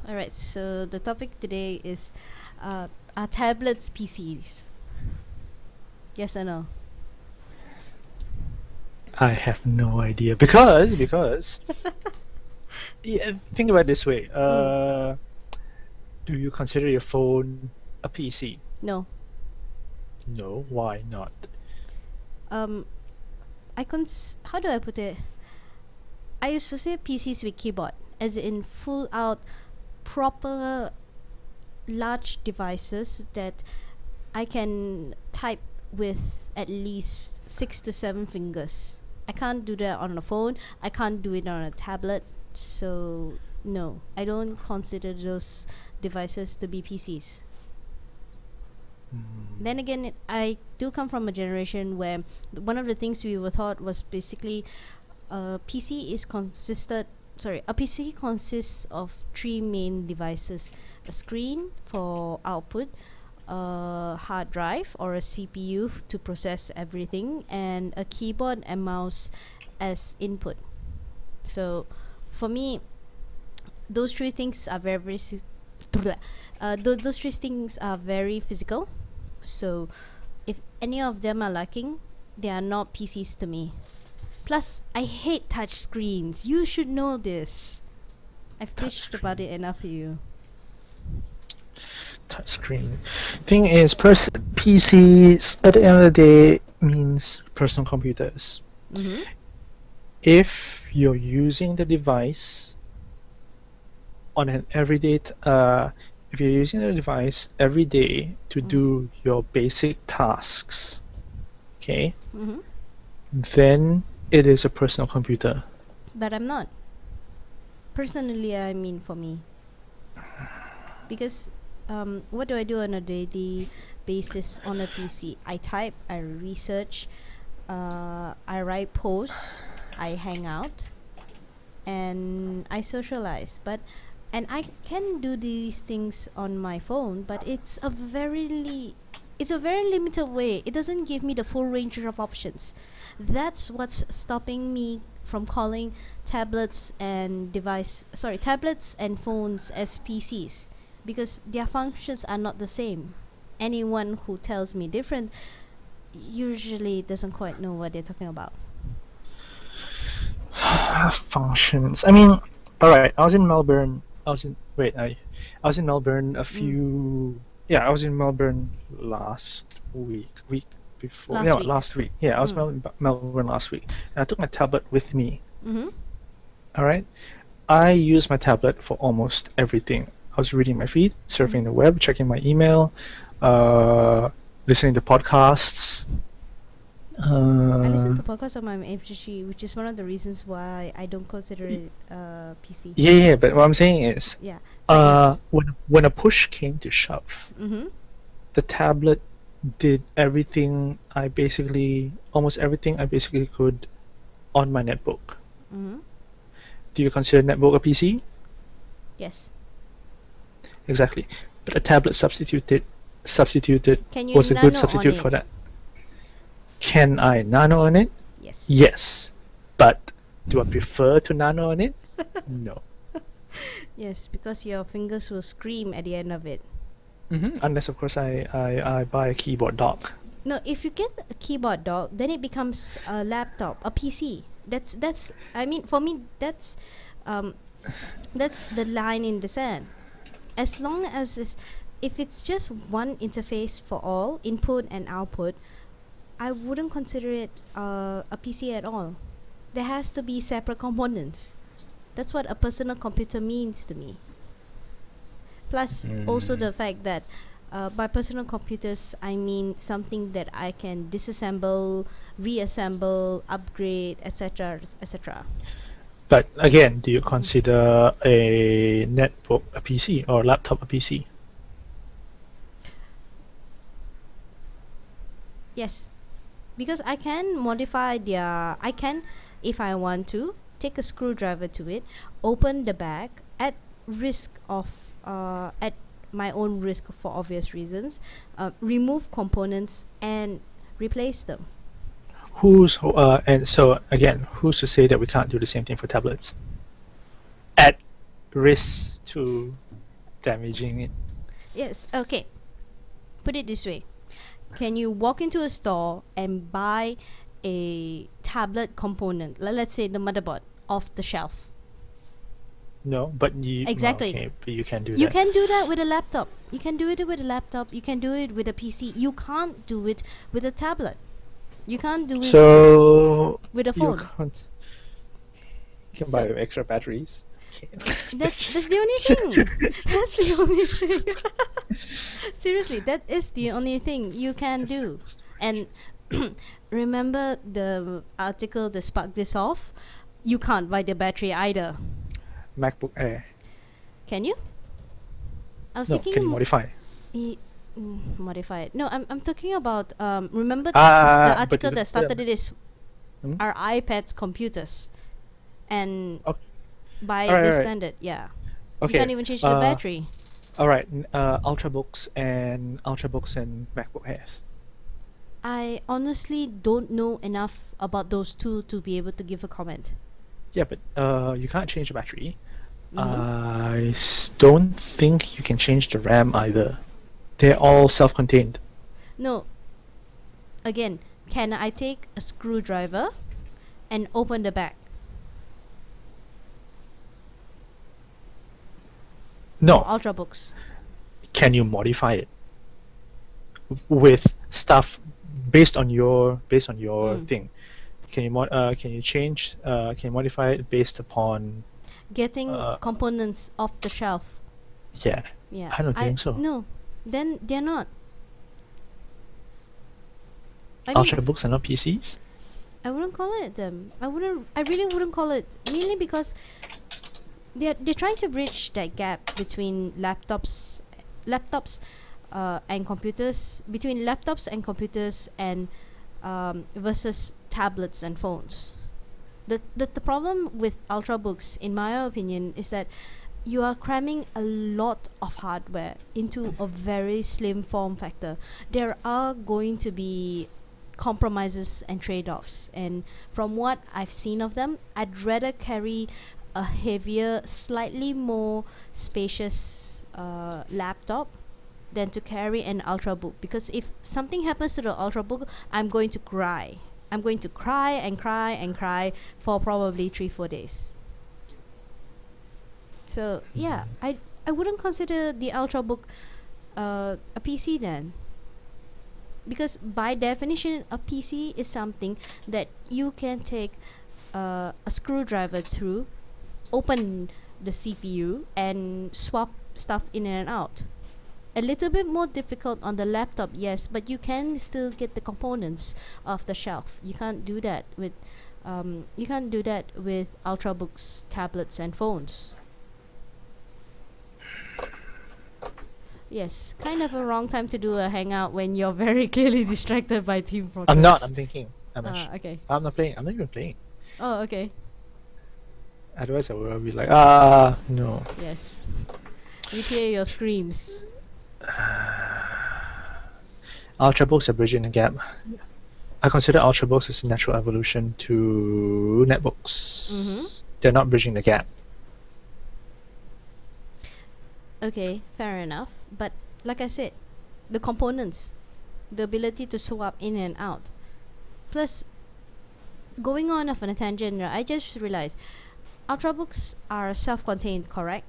All right. So the topic today is, are tablets PCs? Yes or no? I have no idea because yeah, think about it this way. Mm. Do you consider your phone a PC? No. No. Why not? Um, how do I put it? I associate PCs with keyboard, as in full out proper large devices that I can type with at least 6 to 7 fingers. I can't do that on a phone. I can't do it on a tablet. So no, I don't consider those devices to be PCs. Then again, I do come from a generation where one of the things we were taught was basically PC is consisted. Sorry, a PC consists of three main devices: a screen for output, a hard drive or a CPU to process everything, and a keyboard and mouse as input. So, for me, those three things are those three things are very physical. So, if any of them are lacking, they are not PCs to me. Plus, I hate touch screens. You should know this. I've bitched about it enough for you. Touchscreen. Thing is, PCs at the end of the day means personal computers. Mm-hmm. If you're using the device on an everyday, if you're using the device every day to do your basic tasks, okay, Mm-hmm. then it is a personal computer. But I'm not. Personally, I mean for me. Because what do I do on a daily basis on a PC? I type, I research, I write posts, I hang out, and I socialize. And I can do these things on my phone, but it's a very limited way. It doesn't give me the full range of options. That's what's stopping me from calling tablets and phones as PCs, because their functions are not the same. Anyone who tells me different usually doesn't quite know what they're talking about. Functions. I mean, all right. I was in Melbourne. I was in wait. I was in Melbourne a few. Yeah, I was in Melbourne last week. Week before. Last No, week. last week. Yeah, I was Melbourne last week, and I took my tablet with me. Mm-hmm. All right. I use my tablet for almost everything. I was reading my feed, surfing the web, checking my email, listening to podcasts. I listen to podcasts on my MP3, which is one of the reasons why I don't consider it PC. Yeah, but what I'm saying is, Yeah. So when a push came to shove, mm-hmm. the tablet did almost everything I basically could on my netbook. Mm-hmm. Do you consider netbook a PC? Yes. Exactly. But a tablet substituted Can you was a good nano on substitute it? for that. Can I nano on it? Yes. Yes. But do I prefer to nano on it? No. Yes, because your fingers will scream at the end of it. Unless, of course, I buy a keyboard dock. No, if you get a keyboard dock, then it becomes a laptop, a PC. That's. I mean, for me, um, that's the line in the sand. As long as if it's just one interface for all input and output, I wouldn't consider it a PC at all. There has to be separate components. That's what a personal computer means to me. Plus, also the fact that by personal computers, I mean something that I can disassemble, reassemble, upgrade, etc., etc. But again, do you consider a netbook a PC or laptop a PC? Yes, because I can I can, if I want to, take a screwdriver to it, open the back at my own risk for obvious reasons, remove components and replace them. And so again, who's to say that we can't do the same thing for tablets? At risk to damaging it. Yes. Okay. Put it this way: can you walk into a store and buy a tablet component, let's say the motherboard, off the shelf? No, but you Exactly. okay, but you can do You that. can do that with a laptop. You can do it with a laptop. You can do it with a PC. You can't do it with a tablet. You can't do it So with a you phone. can't. You can So- buy with extra batteries. That's the only thing. That's the only thing. Seriously, that is the only thing you can do. And remember the article that sparked this off? You can't buy the battery either. MacBook Air. Can you? I was No, thinking can you modify? modify it. No, I'm talking about remember the But article the- that started the- it is Hmm? our iPads computers, and Okay. by Alright, the alright. standard, yeah, Okay. you can't even change the battery. All right. Ultrabooks and MacBook Airs. I honestly don't know enough about those two to be able to give a comment. Yeah, but you can't change the battery. Mhm. Don't think you can change the RAM either. They're all self-contained. No. Again, can I take a screwdriver and open the back? No, Ultrabooks. can you modify it with stuff based on your thing? Can you change? Can you modify it based upon? Getting Uh, components off the shelf. Yeah. Yeah. I don't think so. No. Then they're not. I mean, Ultrabooks are not PCs. I wouldn't call it them. I really wouldn't call it, mainly because they're trying to bridge that gap between laptops and computers, between laptops and computers, and versus tablets and phones. The problem with ultrabooks, in my opinion, is that you are cramming a lot of hardware into a very slim form factor. There are going to be compromises and trade-offs, and from what I've seen of them, I'd rather carry a heavier, slightly more spacious laptop than to carry an ultrabook, because if something happens to the ultrabook, I'm going to cry. I'm going to cry and cry and cry for probably 3-4 days. So yeah, I wouldn't consider the ultrabook a PC then, because by definition a PC is something that you can take a screwdriver through, open the CPU and swap stuff in and out. A little bit more difficult on the laptop, yes, but you can still get the components off the shelf. You can't do that with ultrabooks, tablets and phones. Yes, kind of a wrong time to do a hangout when you're very clearly distracted by Team Fortress. I'm not. I'm thinking. Okay. I'm not playing. I'm not even playing. Oh, okay. Otherwise, I will be like, no. Yes. We hear your screams. Ultrabooks are bridging the gap. I consider ultrabooks as a natural evolution to netbooks. Mhm. They're not bridging the gap. Okay, fair enough. But like I said, the components, the ability to swap in and out. Plus, going on off on a tangent, I just realized ultrabooks are self-contained, correct?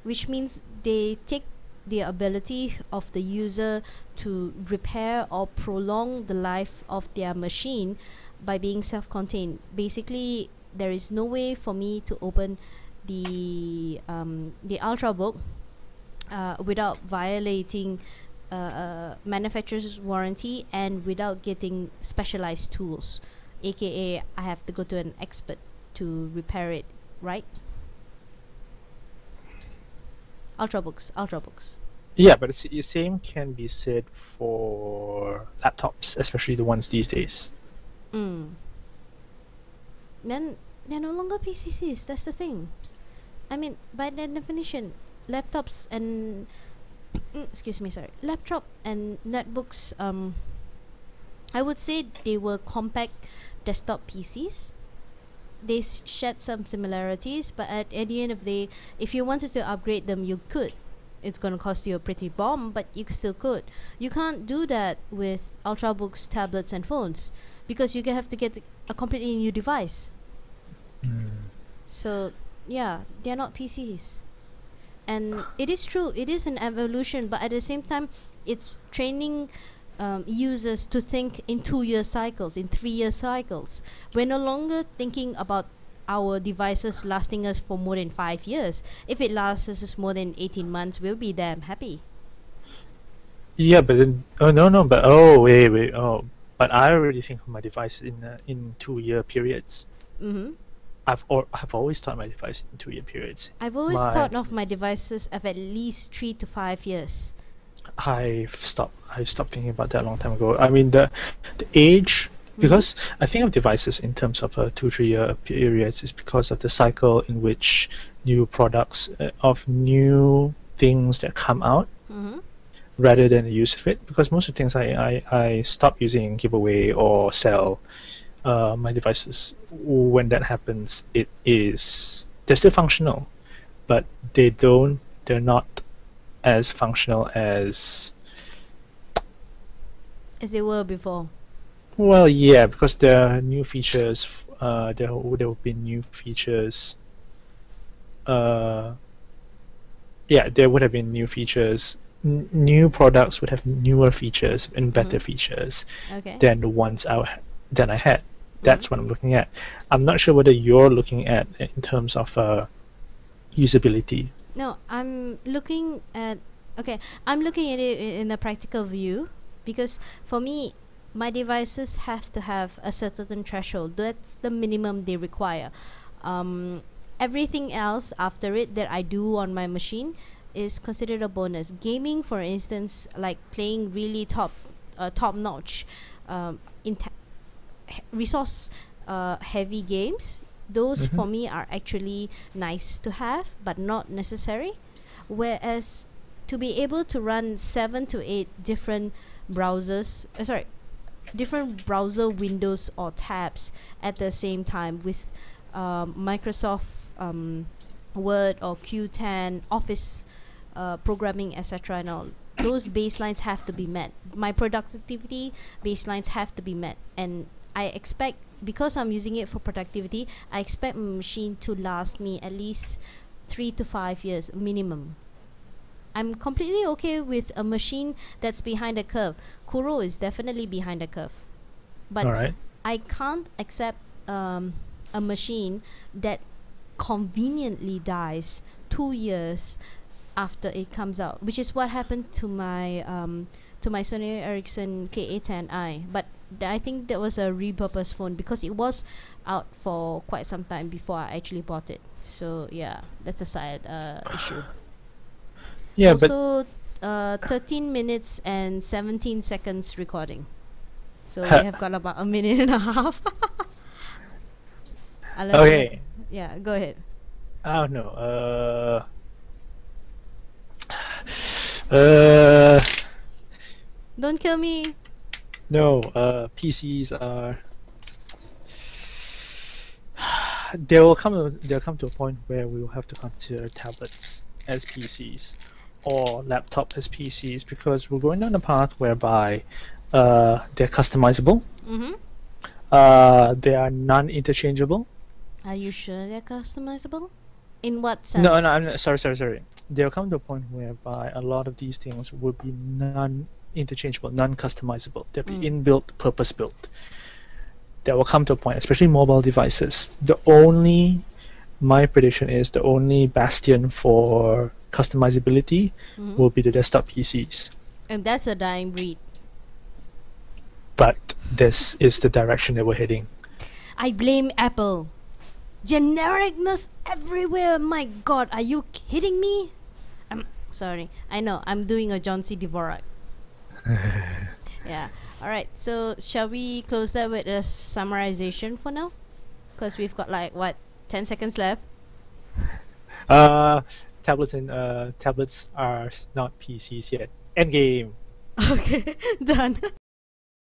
Which means they take the ability of the user to repair or prolong the life of their machine by being self-contained. Basically, there is no way for me to open the ultrabook without violating manufacturer's warranty and without getting specialized tools, aka I have to go to an expert to repair it, right? Ultrabooks. Yeah, but the same can be said for laptops, especially the ones these days. Then they're no longer PCCs. That's the thing. I mean, by that definition, laptops and laptop and netbooks. I would say they were compact desktop PCs, they shed some similarities, but at the end of the day, if you wanted to upgrade them, you could. It's gonna cost you a pretty bomb, but you still could. You can't do that with ultrabooks, tablets, and phones because you have to get a completely new device. So yeah, they're not PCs. And it is true, it is an evolution, but at the same time, it's training users to think in 2-year cycles, in 3-year cycles. We're no longer thinking about our devices lasting us for more than 5 years. If it lasts us more than 18 months, we'll be damn happy. Yeah, but then no, but wait, but I already think of my device in 2-year periods. Mm-hmm. I've always thought my device in 2-year periods. I've always thought of my devices of at least 3 to 5 years. I stopped thinking about that a long time ago. I mean the age, because I think of devices in terms of 2-3 year periods is because of the cycle in which new products of new things that come out rather than the use of it. Because most of the things I stop using, give away or sell my devices. When that happens, they're still functional, but they're not as functional as they were before. Well, yeah, because there are new features. There will be new features. Yeah, there would have been new features. New products would have newer features and better features than the ones I had. That's what I'm looking at. I'm not sure whether you're looking at in terms of usability. No, I'm looking at it in a practical view, because for me, my devices have to have a certain threshold. That's the minimum they require. Everything else after it that I do on my machine is considered a bonus. Gaming, for instance, like playing really top notch resource heavy games, those for me are actually nice to have but not necessary. Whereas to be able to run 7 to 8 different different browser windows or tabs at the same time with Microsoft Word or Q10 Office programming, etc., and all, those baselines have to be met. My productivity baselines have to be met, and I expect, because I'm using it for productivity, I expect my machine to last me at least 3 to 5 years minimum. I'm completely okay with a machine that's behind the curve. Kuro is definitely behind the curve, but I can't accept a machine that conveniently dies 2 years after it comes out, which is what happened to my Sony Ericsson KA10i. But I think that was a repurposed phone because it was out for quite some time before I actually bought it. So yeah, that's a side issue. Yeah, also, 13 minutes and 17 seconds recording. So we have got about a minute and a half. Okay. Yeah, go ahead. I don't know. Don't kill me. No, PCs are. They'll come to a point where we will have to consider tablets as PCs or laptop as PCs, because we're going down a path whereby they're customizable. They are non-interchangeable. Are you sure they're customizable? In what sense? No, I'm sorry. They'll come to a point whereby a lot of these things will be non-interchangeable, non-customizable. They'll be inbuilt, purpose-built. That will come to a point, especially mobile devices. My prediction is the only bastion for customizability will be the desktop PCs. And that's a dying breed. But this is the direction that we're heading. I blame Apple. Genericness everywhere. My God, are you kidding me? I'm sorry. I know I'm doing a John C. Dvorak. Yeah. All right. So shall we close that with a summarization for now? Because we've got like 10 seconds left. Tablets are not PCs yet. Endgame. Okay. Done.